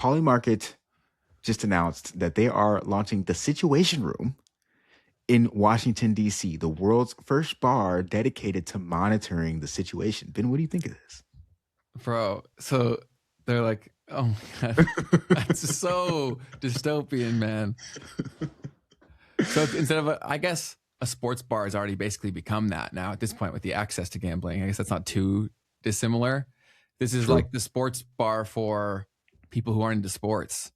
Polymarket just announced that they are launching the Situation Room in Washington, D.C., the world's first bar dedicated to monitoring the situation. Ben, what do you think of this? Bro, so they're like, oh my God, that's so dystopian, man. So instead of, I guess a sports bar has already basically become that now at this point with the access to gambling. I guess that's not too dissimilar. This is like the sports bar for people who aren't into sports.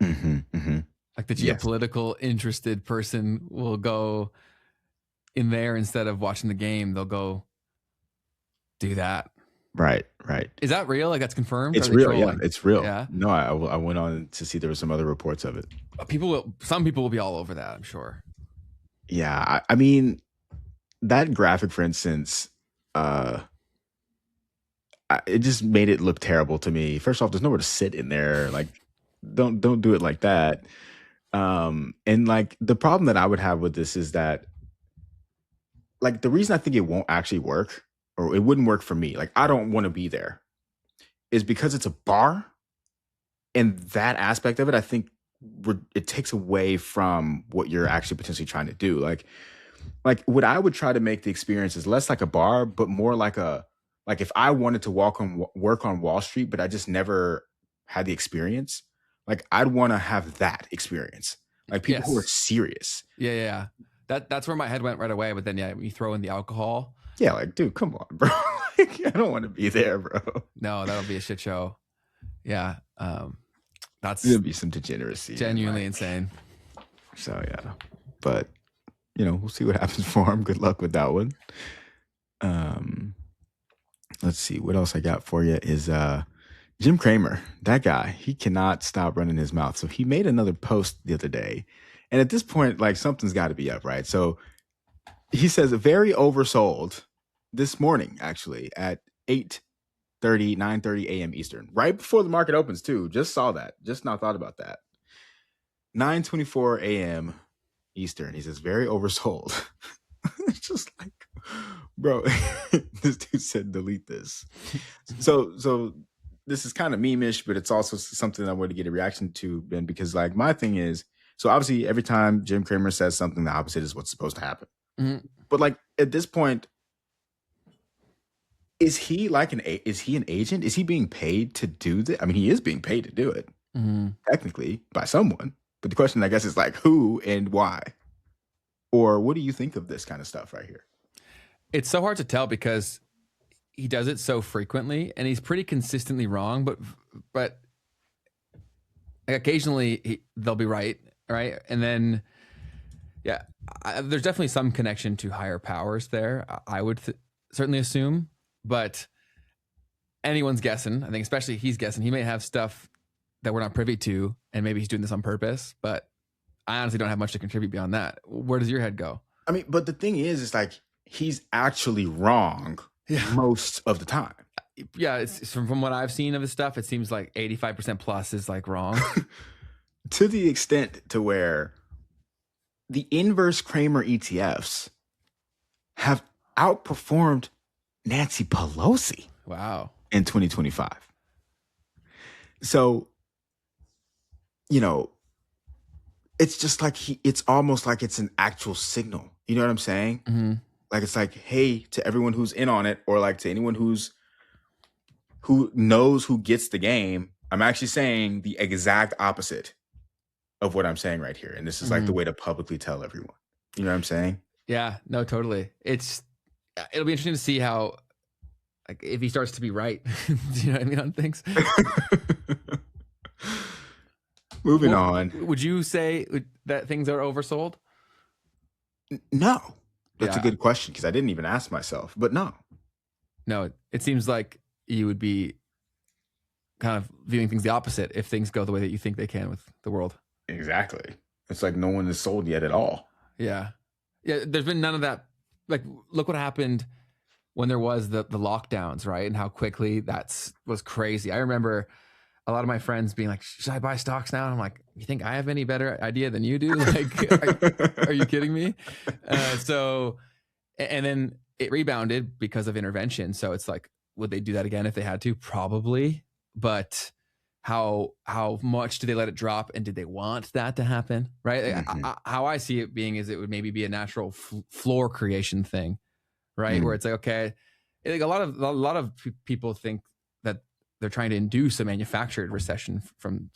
Like the geopolitical interested person will go in there instead of watching the game. They'll go do that. Right. Is that real? Like that's confirmed? It's real. Yeah, it's real. Yeah. No, I went on to see there were some other reports of it. Some people will be all over that, I'm sure. Yeah, I mean, that graphic, for instance, it just made it look terrible to me. First off, there's nowhere to sit in there. Like, don't do it like that. And like the problem that I would have with this is that, like, the reason I think it won't actually work, or it wouldn't work for me, like I don't want to be there, is because it's a bar, and that aspect of it, I think it takes away from what you're actually potentially trying to do. Like what I would try to make the experience is less like a bar, but more like if I wanted to work on Wall Street, but I just never had the experience, like I'd want to have that experience. Like people who are serious. Yeah. That's where my head went right away. But then, when you throw in the alcohol. Yeah, like, dude, come on, bro. Like, I don't want to be there, bro. No, that'll be a shit show. Yeah. That's gonna be some degeneracy. Genuinely insane. So yeah. But we'll see what happens for him. Good luck with that one. Let's see. What else I got for you is Jim Cramer. That guy, he cannot stop running his mouth. So he made another post the other day. And at this point, like, something's got to be up, right? So he says, very oversold this morning, actually, at 9:30 a.m. Eastern, right before the market opens, too. Just saw that. Just now thought about that. 9:24 a.m. Eastern. He says, very oversold. It's just like, bro, this dude said, delete this. So this is kind of meme-ish, but it's also something I wanted to get a reaction to, Ben, because like my thing is, so obviously every time Jim Cramer says something, the opposite is what's supposed to happen. Mm-hmm. But like at this point, is he an agent? Is he being paid to do this? I mean, he is being paid to do it, technically, by someone. But the question, I guess, is like who and why? Or what do you think of this kind of stuff right here? It's so hard to tell because he does it so frequently and he's pretty consistently wrong, but occasionally they'll be right. And then, there's definitely some connection to higher powers there. I would certainly assume, but anyone's guessing. I think especially he's guessing. He may have stuff that we're not privy to, and maybe he's doing this on purpose, but I honestly don't have much to contribute beyond that. Where does your head go? I mean, but the thing is, it's like he's actually wrong most of the time. Yeah, it's from what I've seen of his stuff, it seems like 85% plus is like wrong. To the extent to where the inverse Cramer ETFs have outperformed Nancy Pelosi. Wow. In 2025. So, it's just like it's almost like it's an actual signal. You know what I'm saying? Mm-hmm. Like it's like, hey, to everyone who's in on it, or like to anyone who knows who gets the game, I'm actually saying the exact opposite of what I'm saying right here. And this is like the way to publicly tell everyone. You know what I'm saying? Yeah, no, totally. It'll be interesting to see how, like, if he starts to be right. Do you know what I mean on things? Moving on. Would you say that things are oversold? No. That's a good question because I didn't even ask myself, but no. No, it seems like you would be kind of viewing things the opposite if things go the way that you think they can with the world. Exactly. It's like no one is sold yet at all. Yeah. Yeah, there's been none of that. Like, look what happened when there was the lockdowns, right? And how quickly was crazy. I remember a lot of my friends being like, should I buy stocks now? And I'm like, you think I have any better idea than you do? Like, are you kidding me? And then it rebounded because of intervention. So it's like, would they do that again if they had to? Probably. But how much do they let it drop, and did they want that to happen, right? Mhm. How I see it being is it would maybe be a natural floor creation thing, right? Where Mm. it's like, okay, like a lot of people think that they're trying to induce a manufactured recession from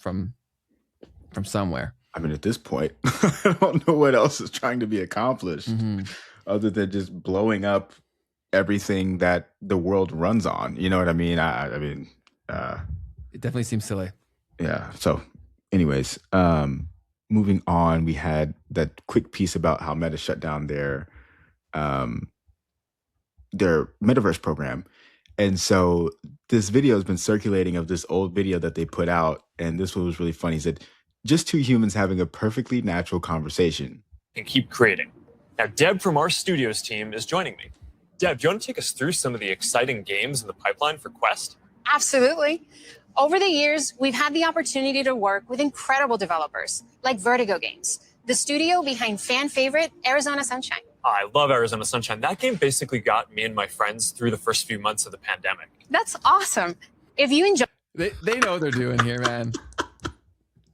somewhere. I mean, at this point, I don't know what else is trying to be accomplished Mm-hmm. other than just blowing up everything that the world runs on. You know what I mean? I mean, uh, It definitely seems silly. yeah. So, anyways, moving on, we had that quick piece about how Meta shut down um, their metaverse program. And so this video has been circulating of this old video that they put out. And this one was really funny. He said, just two humans having a perfectly natural conversation. And keep creating. Now, Deb from our studios team is joining me. Deb, do you want to take us through some of the exciting games in the pipeline for Quest? Absolutely. Over the years, we've had the opportunity to work with incredible developers like Vertigo Games, the studio behind fan favorite Arizona Sunshine. I love Arizona Sunshine. That game basically got me and my friends through the first few months of the pandemic. That's awesome. If you enjoy, They know what they're doing here, man.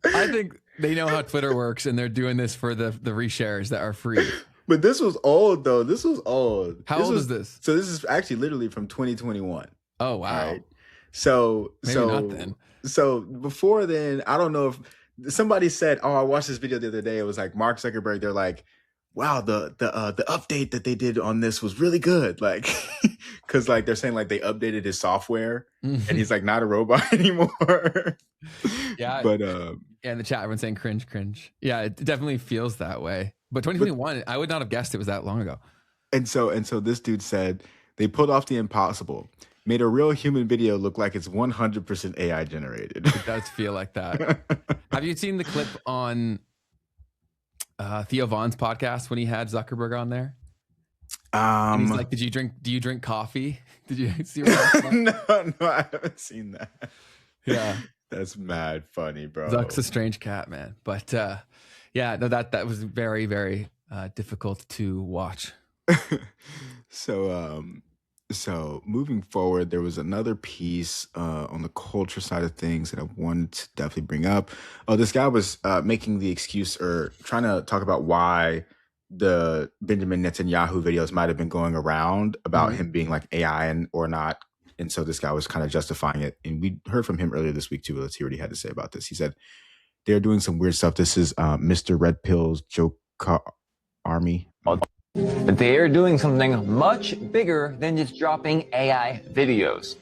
I think they know how Twitter works, and they're doing this for the reshares that are free. But this was old, though. This was old. How old is this? So this is actually literally from 2021. Oh, wow. Right? So Maybe not then. So before then, I don't know if somebody said, "Oh, I watched this video the other day." It was like Mark Zuckerberg. They're like, "Wow, the update that they did on this was really good." Like, because like they're saying like they updated his software, and he's like not a robot anymore. Yeah, but yeah, in the chat, everyone's saying cringe, cringe. Yeah, it definitely feels that way. But 2021, I would not have guessed it was that long ago. And so this dude said they pulled off the impossible, made a real human video look like it's 100% AI generated. It does feel like that. Have you seen the clip on Theo Vaughn's podcast when he had Zuckerberg on there? And he's like, do you drink coffee? Did you see what no, I haven't seen that. Yeah. That's mad funny, bro. Zuck's a strange cat, man. But yeah, no, that was very, very difficult to watch. So moving forward, there was another piece on the culture side of things that I wanted to definitely bring up. Oh, this guy was making the excuse or trying to talk about why the Benjamin Netanyahu videos might have been going around about him being like AI or not. And so this guy was kind of justifying it. And we heard from him earlier this week too. Let's hear what he had to say about this. He said, they're doing some weird stuff. This is Mr. Red Pill's joke army. But they are doing something much bigger than just dropping AI videos.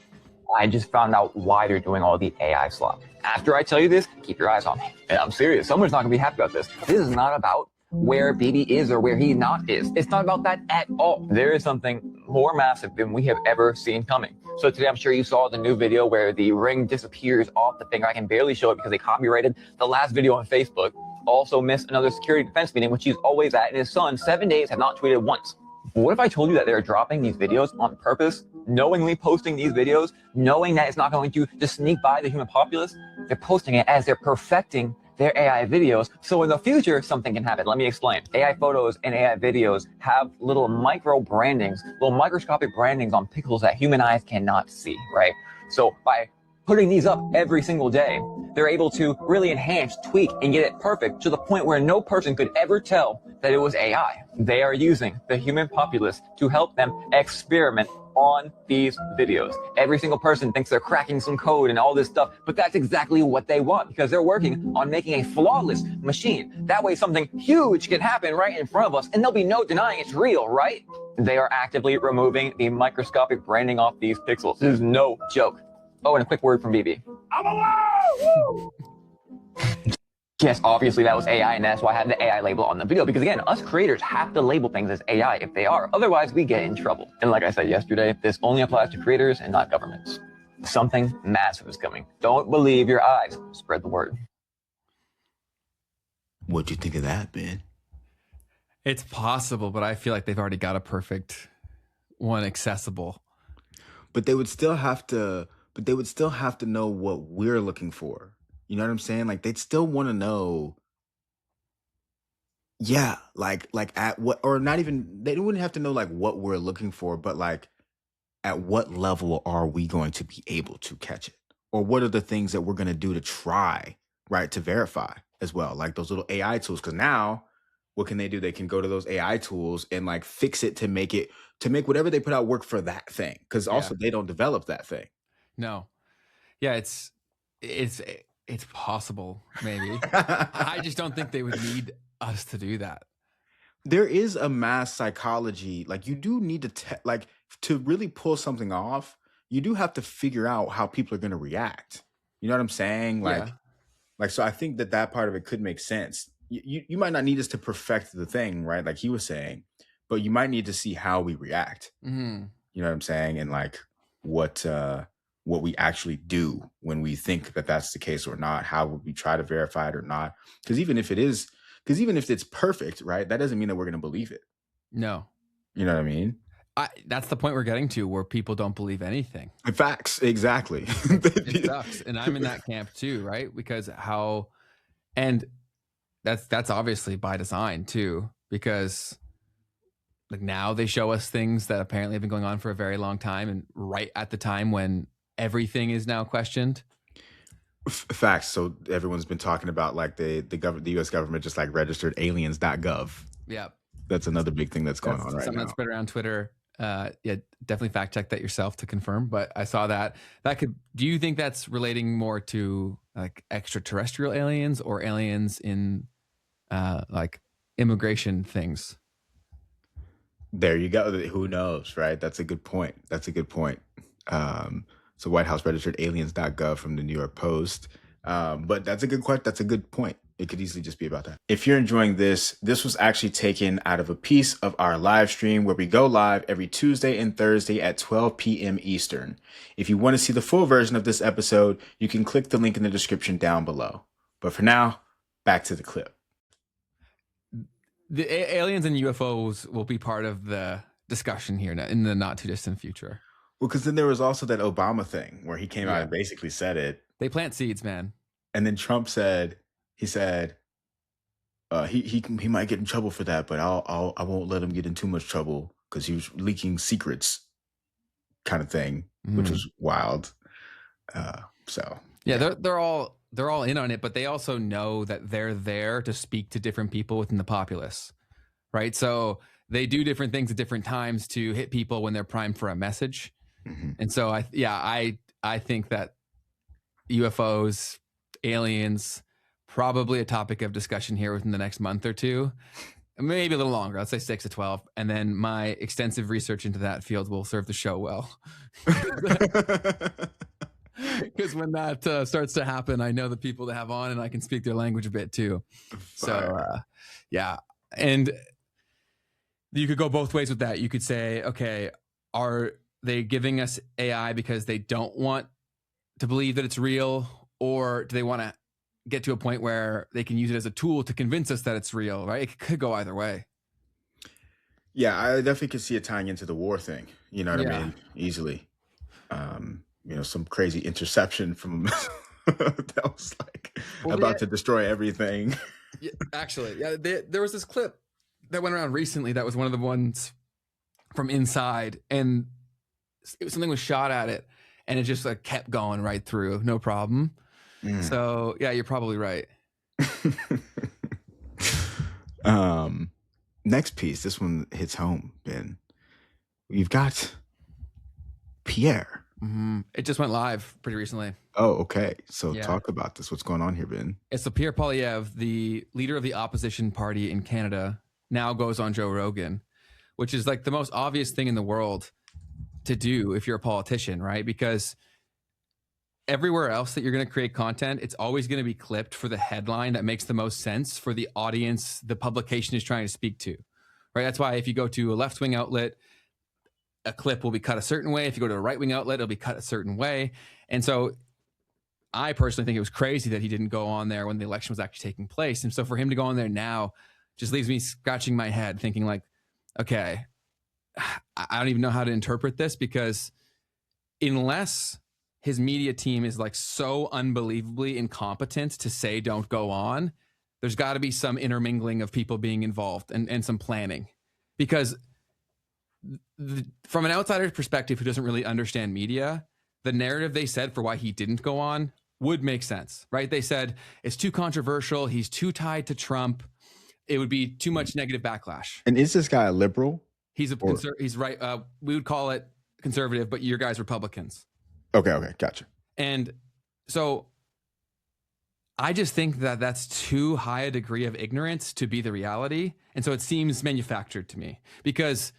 I just found out why they're doing all the AI slop. After I tell you this, keep your eyes on me. And I'm serious. Someone's not going to be happy about this. This is not about where BB is or where he not is. It's not about that at all. There is something more massive than we have ever seen coming. So today I'm sure you saw the new video where the ring disappears off the finger. I can barely show it because they copyrighted the last video on Facebook. Also missed another security defense meeting, which he's always at, and his son, 7 days, have not tweeted once. But what if I told you that they're dropping these videos on purpose, knowingly posting these videos, knowing that it's not going to just sneak by the human populace? They're posting it as they're perfecting their AI videos, so in the future, something can happen. Let me explain. AI photos and AI videos have little micro brandings, little microscopic brandings on pixels that human eyes cannot see, right? So by putting these up every single day, they're able to really enhance, tweak, and get it perfect to the point where no person could ever tell that it was AI. They are using the human populace to help them experiment on these videos. Every single person thinks they're cracking some code and all this stuff, but that's exactly what they want because they're working on making a flawless machine. That way something huge can happen right in front of us and there'll be no denying it's real, right? They are actively removing the microscopic branding off these pixels. This is no joke. Oh, and a quick word from BB. I'm alive! Yes, obviously that was AI, and that's why I had the AI label on the video. Because again, us creators have to label things as AI if they are. Otherwise, we get in trouble. And like I said yesterday, this only applies to creators and not governments. Something massive is coming. Don't believe your eyes. Spread the word. What do you think of that, Ben? It's possible, but I feel like they've already got a perfect one accessible. But they would still have to. But they would still have to know what we're looking for. You know what I'm saying? Like they'd still want to know. Yeah, like at what, or not even, they wouldn't have to know like what we're looking for, but like at what level are we going to be able to catch it? or what are the things that we're going to do to try, right, to verify as well, like those little AI tools. Because now, what can they do? They can go to those AI tools and like fix it to make whatever they put out work for that thing. Because also they don't develop that thing. No. Yeah, it's possible, maybe. I just don't think they would need us to do that. There is a mass psychology. Like you do need to like to really pull something off. You do have to figure out how people are going to react. You know what I'm saying? Like so. I think that part of it could make sense. You might not need us to perfect the thing, right? Like he was saying, but you might need to see how we react. Mm-hmm. You know what I'm saying? And like what we actually do when we think that that's the case or not. How would we try to verify it or not? Because even if it's perfect, right, that doesn't mean that we're going to believe it. No. You know what I mean? That's the point we're getting to, where people don't believe anything. Facts, exactly. It sucks, and I'm in that camp too, right? Because and that's obviously by design too, because like now they show us things that apparently have been going on for a very long time, and right at the time when everything is now questioned. Facts. So everyone's been talking about like the U.S. government just like registered aliens.gov. Yeah, that's another big thing that's going on right something now. That's spread around Twitter. Yeah, definitely fact check that yourself to confirm. But I saw that do you think that's relating more to like extraterrestrial aliens or aliens in like immigration things? There you go. Who knows, right? That's a good point. So White House registered aliens.gov from the New York Post. But that's a good question. That's a good point. It could easily just be about that. If you're enjoying this was actually taken out of a piece of our live stream where we go live every Tuesday and Thursday at 12 p.m. Eastern. If you want to see the full version of this episode, you can click the link in the description down below. But for now, back to the clip. The aliens and UFOs will be part of the discussion here in the not too distant future. Well, because then there was also that Obama thing where he came out and basically said it. They plant seeds, man. And then Trump said, he might get in trouble for that, but I won't let him get in too much trouble because he was leaking secrets, kind of thing, which was wild. So yeah, they're all in on it, but they also know that they're there to speak to different people within the populace, right? So they do different things at different times to hit people when they're primed for a message. Mm-hmm. And so I think that UFOs, aliens, probably a topic of discussion here within the next month or two, maybe a little longer. Let's say 6 to 12. And then my extensive research into that field will serve the show well. Because when that starts to happen, I know the people to have on and I can speak their language a bit too. So, yeah. And you could go both ways with that. You could say, okay, are they giving us AI because they don't want to believe that it's real, or do they want to get to a point where they can use it as a tool to convince us that it's real, right? It could go either way. Yeah, I definitely could see it tying into the war thing. You know what I mean? Easily. Some crazy interception from that was like about to destroy everything. Yeah, actually, there was this clip that went around recently that was one of the ones from inside, and something was shot at it, and it just like kept going right through, no problem. So yeah, you're probably right. Next piece, this one hits home, Ben. We've got Pierre. Mm-hmm. It just went live pretty recently. Oh, okay. So talk about this. What's going on here, Ben? It's so Pierre, the leader of the opposition party in Canada, now goes on Joe Rogan, which is like the most obvious thing in the world to do if you're a politician, right? Because everywhere else that you're going to create content, it's always going to be clipped for the headline that makes the most sense for the audience the publication is trying to speak to, right? That's why if you go to a left-wing outlet, a clip will be cut a certain way. If you go to a right-wing outlet, it'll be cut a certain way. And so I personally think it was crazy that he didn't go on there when the election was actually taking place. And so for him to go on there now just leaves me scratching my head thinking like, okay, I don't even know how to interpret this, because unless his media team is like so unbelievably incompetent to say don't go on, there's got to be some intermingling of people being involved and some planning. Because from an outsider's perspective who doesn't really understand media, the narrative they said for why he didn't go on would make sense, right? They said it's too controversial. He's too tied to Trump. It would be too much negative backlash. And is this guy a liberal? He's he's right. We would call it conservative, but your guys Republicans. Okay, gotcha. And so I just think that that's too high a degree of ignorance to be the reality. And so it seems manufactured to me, because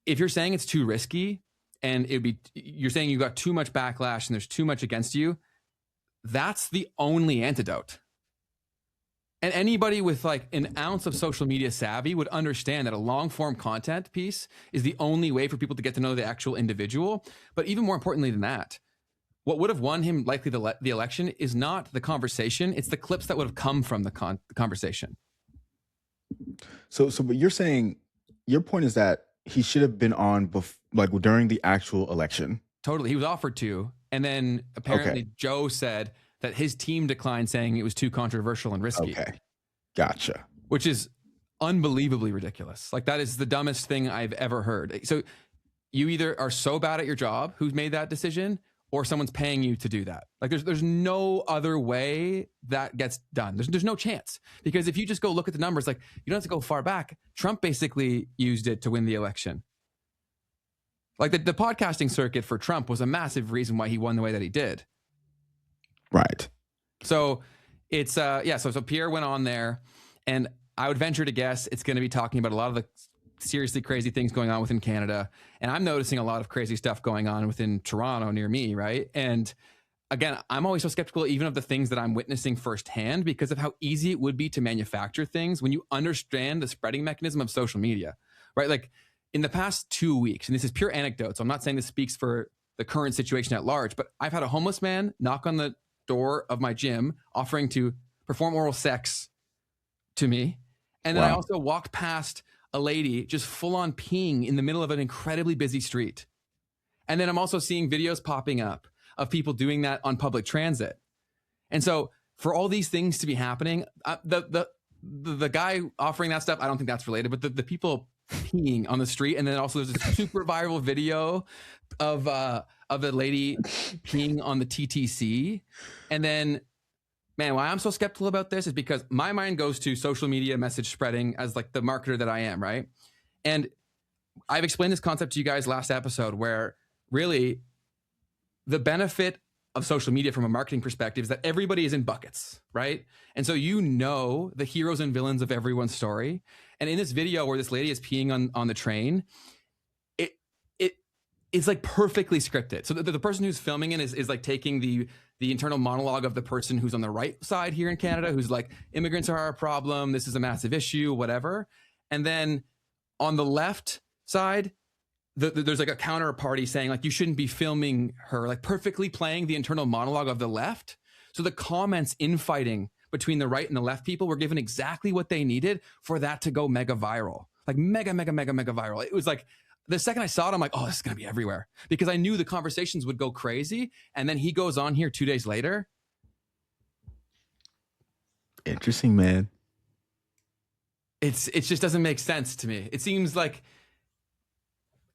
if you're saying it's too risky and you're saying you got too much backlash and there's too much against you, that's the only antidote. And anybody with like an ounce of social media savvy would understand that a long form content piece is the only way for people to get to know the actual individual. But even more importantly than that, what would have won him likely the election is not the conversation. It's the clips that would have come from the conversation. So but you're saying, your point is that he should have been on during the actual election. Totally. He was offered to. And then apparently Joe said that his team declined, saying it was too controversial and risky. Okay. Gotcha. Which is unbelievably ridiculous. Like, that is the dumbest thing I've ever heard. So you either are so bad at your job, who's made that decision, or someone's paying you to do that. Like, there's no other way that gets done. There's no chance. Because if you just go look at the numbers, like, you don't have to go far back. Trump basically used it to win the election. Like, the podcasting circuit for Trump was a massive reason why he won the way that he did. Right. So it's so Pierre went on there, and I would venture to guess it's going to be talking about a lot of the seriously crazy things going on within Canada. And I'm noticing a lot of crazy stuff going on within Toronto near me, right? And again, I'm always so skeptical even of the things that I'm witnessing firsthand, because of how easy it would be to manufacture things when you understand the spreading mechanism of social media, right? Like, in the past 2 weeks, and this is pure anecdote, so I'm not saying this speaks for the current situation at large, but I've had a homeless man knock on the door of my gym offering to perform oral sex to me. And then I also walked past a lady just full on peeing in the middle of an incredibly busy street. And then I'm also seeing videos popping up of people doing that on public transit. And so for all these things to be happening, the guy offering that stuff, I don't think that's related, but the people peeing on the street. And then also there's a super viral video of a lady peeing on the TTC. And then, man, why I'm so skeptical about this is because my mind goes to social media message spreading as like the marketer that I am, right? And I've explained this concept to you guys last episode, where really the benefit of social media from a marketing perspective is that everybody is in buckets, right? And so you know the heroes and villains of everyone's story. And in this video where this lady is peeing on the train, it's like perfectly scripted. So the person who's filming it is like taking the internal monologue of the person who's on the right side here in Canada, who's like, immigrants are our problem, this is a massive issue, whatever. And then on the left side, there's like a counterparty saying like, you shouldn't be filming her, like perfectly playing the internal monologue of the left. So the comments infighting between the right and the left people were given exactly what they needed for that to go mega viral, like mega viral. It was like, the second I saw it, I'm like, oh, this is going to be everywhere, because I knew the conversations would go crazy. And then he goes on here 2 days later. Interesting, man. It just doesn't make sense to me. It seems like,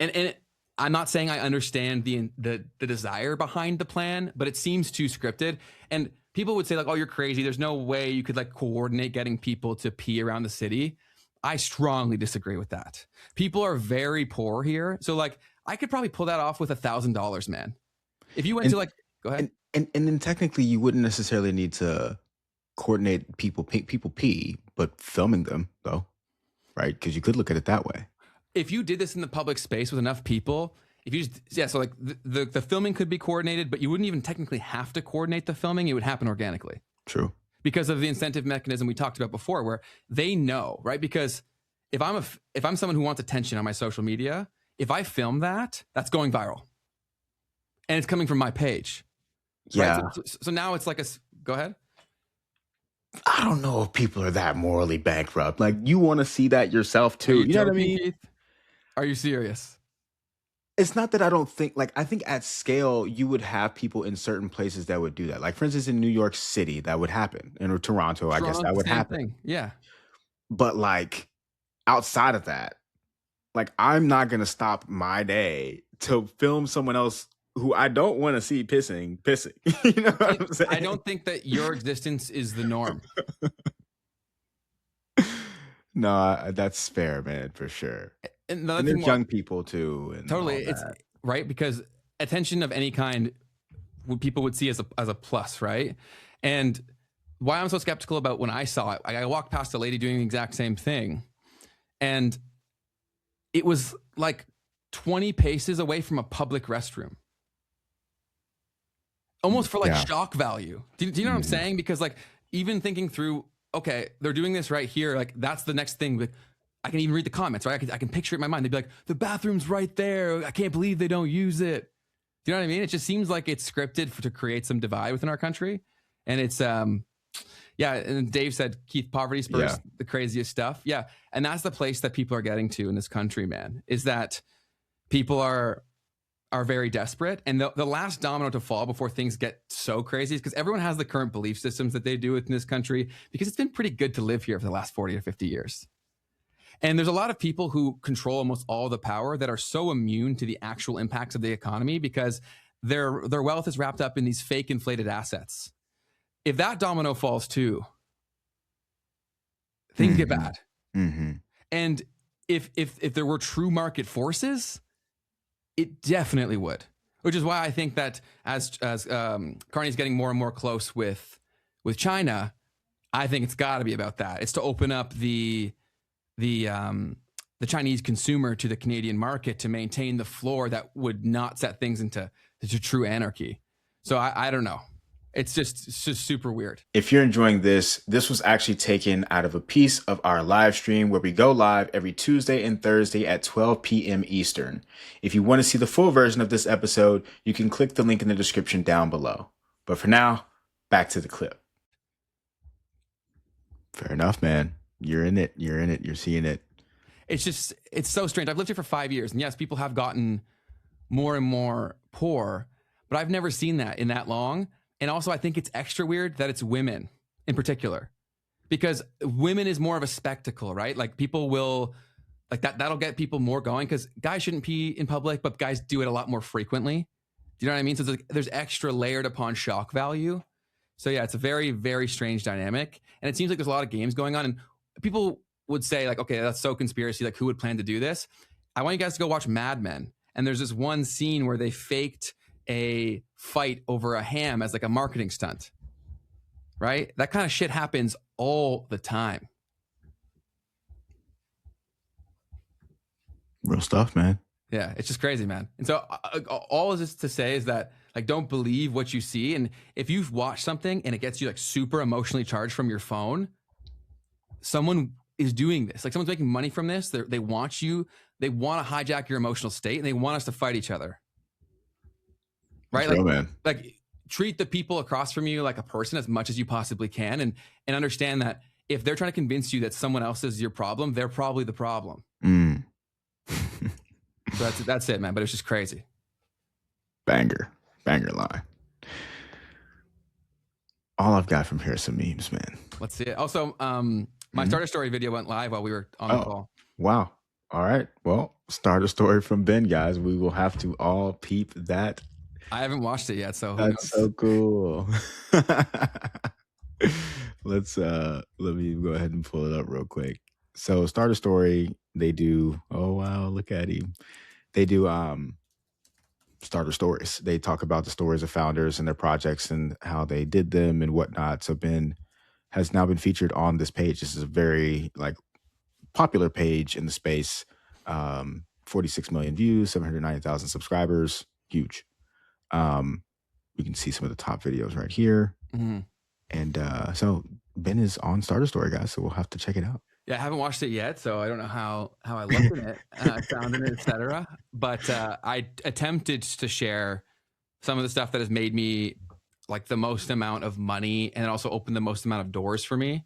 and I'm not saying I understand the desire behind the plan, but it seems too scripted. And people would say like, oh, you're crazy. There's no way you could like coordinate getting people to pee around the city. I strongly disagree with that. People are very poor here. So like, I could probably pull that off with $1,000, man. If you went to like, go ahead. And then technically you wouldn't necessarily need to coordinate people pee, but filming them though, right? Because you could look at it that way. If you did this in the public space with enough people, if you just, so like the filming could be coordinated, but you wouldn't even technically have to coordinate the filming. It would happen organically. True. Because of the incentive mechanism we talked about before, where they know, right? Because if I'm someone who wants attention on my social media, if I film that, that's going viral, and it's coming from my page. Yeah. Right? So now it's like go ahead. I don't know if people are that morally bankrupt. Like, you want to see that yourself too. You know what I mean? Keith? Are you serious? It's not that I don't think, like, I think at scale, you would have people in certain places that would do that. Like, for instance, in New York City, that would happen. In Toronto, I guess that would happen. Thing. Yeah. But, like, outside of that, like, I'm not going to stop my day to film someone else who I don't want to see pissing. You know what I'm saying? I don't think that your existence is the norm. No, that's fair, man, for sure. And And there's young people too, and totally, all it's that. right, because attention of any kind, people would see as a plus, right? And why I'm so skeptical about when I saw it, I walked past a lady doing the exact same thing, and it was like 20 paces away from a public restroom, almost for like shock value. Do you know what I'm saying? Because like, even thinking through, okay, they're doing this right here, like that's the next thing. Like, I can even read the comments, right? I can picture it in my mind. They'd be like, the bathroom's right there. I can't believe they don't use it. Do you know what I mean? It just seems like it's scripted to create some divide within our country. And it's, yeah. And Dave said, Keith, poverty spurs the craziest stuff. Yeah. And that's the place that people are getting to in this country, man, is that people are very desperate. And the last domino to fall before things get so crazy is because everyone has the current belief systems that they do within this country, because it's been pretty good to live here for the last 40 or 50 years. And there's a lot of people who control almost all the power that are so immune to the actual impacts of the economy because their wealth is wrapped up in these fake inflated assets. If that domino falls too, things get bad. And if there were true market forces, it definitely would. Which is why I think that as Carney's getting more and more close with China, I think it's got to be about that. It's to open up the Chinese consumer to the Canadian market to maintain the floor that would not set things into true anarchy. So I don't know. It's just super weird. If you're enjoying this was actually taken out of a piece of our live stream where we go live every Tuesday and Thursday at 12 p.m. Eastern. If you want to see the full version of this episode, you can click the link in the description down below. But for now, back to the clip. Fair enough, man. You're in it. You're seeing it. It's so strange. I've lived here for 5 years, and yes, people have gotten more and more poor, but I've never seen that in that long. And also, I think it's extra weird that it's women in particular, because women is more of a spectacle, right? Like people will, like that'll get people more going, because guys shouldn't pee in public, but guys do it a lot more frequently. Do you know what I mean? So there's extra layered upon shock value. So yeah, it's a very, very strange dynamic. And it seems like there's a lot of games going on. And people would say like, okay, that's so conspiracy. Like, who would plan to do this? I want you guys to go watch Mad Men. And there's this one scene where they faked a fight over a ham as like a marketing stunt, right? That kind of shit happens all the time. Real stuff, man. Yeah, it's just crazy, man. And so all of this to say is that, like, don't believe what you see. And if you've watched something and it gets you like super emotionally charged from your phone, someone is doing this. Like, someone's making money from this. They want you. They want to hijack your emotional state, and they want us to fight each other. Right? That's real, man. Like, treat the people across from you like a person as much as you possibly can, and understand that if they're trying to convince you that someone else is your problem, they're probably the problem. So that's it, man. But it's just crazy. Banger line. All I've got from here is some memes, man. Let's see it. Also, my starter story video went live while we were on the call. Wow. All right. Well, starter story from Ben, guys. We will have to all peep that. I haven't watched it yet, so that's so cool. Let me go ahead and pull it up real quick. So starter story, they do, oh wow, look at him. They do starter stories. They talk about the stories of founders and their projects and how they did them and whatnot. So Ben has now been featured on this page. This is a very like popular page in the space. 46 million views, 790,000 subscribers, huge. We can see some of the top videos right here. And so Ben is on Starter Story, guys. So we'll have to check it out. Yeah, I haven't watched it yet, so I don't know how I looked in it, found it, etc. But I attempted to share some of the stuff that has made me like the most amount of money, and also opened the most amount of doors for me,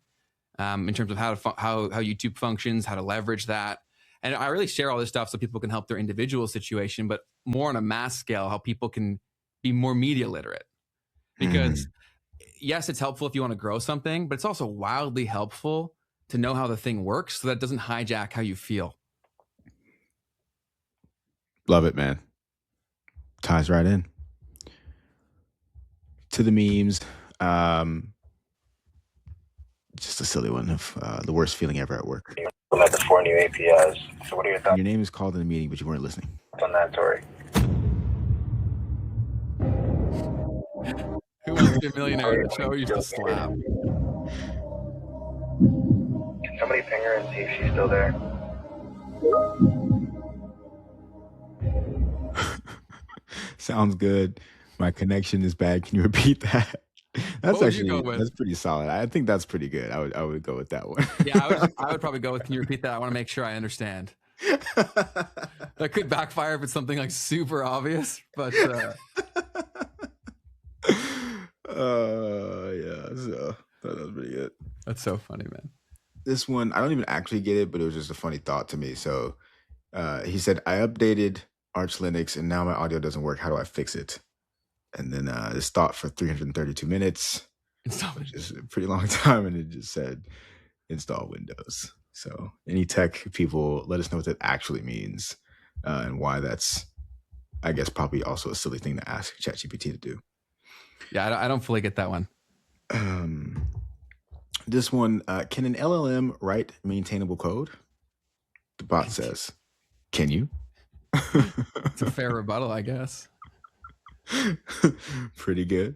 in terms of how YouTube functions, how to leverage that. And I really share all this stuff so people can help their individual situation, but more on a mass scale, how people can be more media literate. Because yes, it's helpful if you want to grow something, but it's also wildly helpful to know how the thing works so that it doesn't hijack how you feel. Love it, man. Ties right in. to the memes. Just a silly one of the worst feeling ever at work. I'm at the 4 new APIs. So what are your thoughts Your name is called in a meeting, but you weren't listening. on that, Tori? Who wants to be a millionaire? The show used to slap. Can somebody ping her and see if she's still there? Sounds good. My connection is bad. Can you repeat that? That's What would you go with? that's pretty solid. I think that's pretty good. I would go with that one. Yeah, I would probably go with, can you repeat that? I want to make sure I understand. That could backfire if it's something like super obvious, but yeah. So that was pretty good. that's so funny, man. This one, I don't even actually get it, but it was just a funny thought to me. So he said, I updated Arch Linux and now my audio doesn't work. How do I fix it? And then this thought for 332 minutes, which is a pretty long time. And it just said, install Windows. So any tech people, let us know what that actually means and why that's, I guess, probably also a silly thing to ask ChatGPT to do. Yeah, I don't fully get that one. This one, can an LLM write maintainable code? The bot says, can you? It's a fair rebuttal, I guess. Pretty good.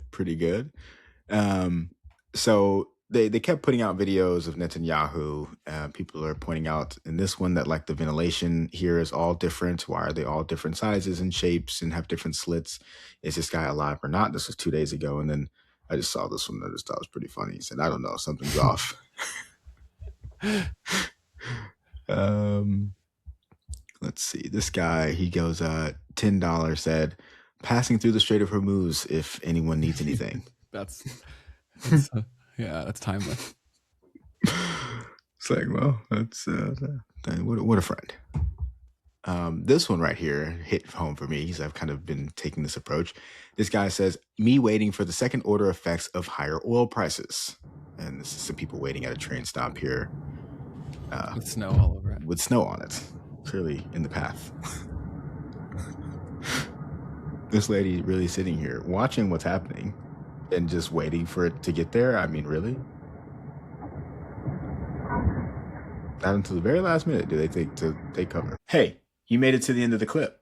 So they kept putting out videos of Netanyahu. People are pointing out in this one that like the ventilation here is all different. Why are they all different sizes and shapes and have different slits? Is this guy alive or not? This was 2 days ago. And then I just saw this one that I just thought was pretty funny. He said, I don't know, something's off. Let's see. This guy, he goes, $10 said, passing through the Strait of Hormuz if anyone needs anything. That's timeless. It's like, well, that's what a friend. This one right here hit home for me because I've kind of been taking this approach. This guy says, me waiting for the second order effects of higher oil prices. And this is some people waiting at a train stop here. With snow all over it. With snow on it. Clearly in the path. This lady really sitting here watching what's happening and just waiting for it to get there. I mean, really? Not until the very last minute do they think to take cover. Hey, you made it to the end of the clip.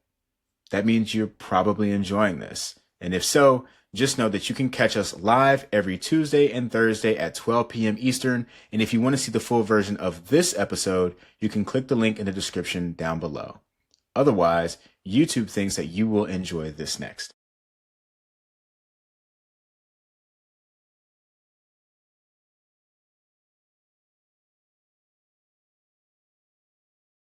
That means you're probably enjoying this. And if so, just know that you can catch us live every Tuesday and Thursday at 12 p.m. Eastern. And if you want to see the full version of this episode, you can click the link in the description down below. Otherwise, YouTube thinks that you will enjoy this next.